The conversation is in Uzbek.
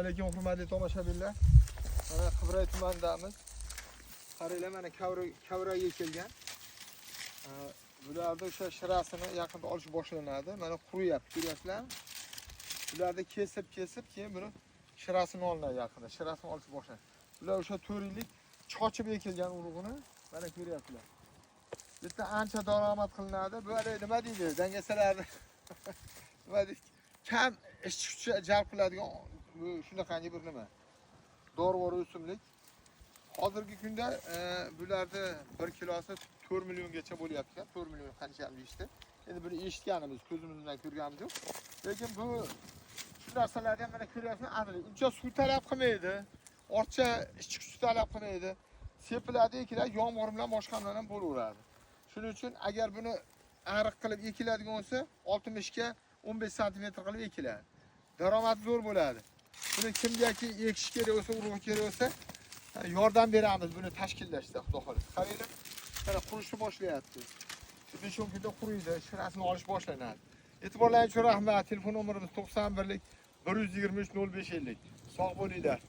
alaykum, hurmatli tomoshabinlar. Mana Qibray tumanidamiz. Qaranglar, mana kavraga kelgan. Bularda o'sha shirasini yaqinda olish boshlanadi. Mana quriyapti, ko'ryapsizlar? Bularda kesib, keyin buni shirasini olinadi yaqinda. Shirasini olish boshlanadi. Bular o'sha 4 yillik chochib ekilgan urug'ini mana ko'ryapsizlar. Bitta ancha daromad qilinadi. Bu nima deydi? Dangasalarni nima deydi? Kam ishchi kuchi jalb qiladigan bu shunaqangi bir nima. Dorivor o'simlik. Hozirgi kunda bularda 1 kilosi 4 milliongacha bo'lyapti. 4 million qancham deyishdi. Endi buni eshitganimiz, ko'zimiz bilan ko'rganimiz yo'q. Lekin bu shu narsalarni ham mana ko'ryapsizlar, aniq. Uncha suv talab qilmaydi. Ortcha ishchi kuch talab qilmaydi. Sepiladi, ekiladi, yomg'ir bilan boshqa bilan ham bo'laveradi. Shuning uchun agar buni ariq qilib ekiladigan bo'lsa, 60 ga 15 sm qilib ekiladi. Daromad zo'r bo'ladi. Buni kimgaki ekish kerak bo'lsa, urug' kerak bo'lsa, yordam beramiz buni tashkillashda, xudo xolisa. Qaranglar, mana qurishni boshlayapti. 5-10 kunda quriydi, shirasini olish boshlanadi. E'tiborlaringiz uchun rahmat. Telefon nomerimiz 91 123 0550. Sog' bo'linglar.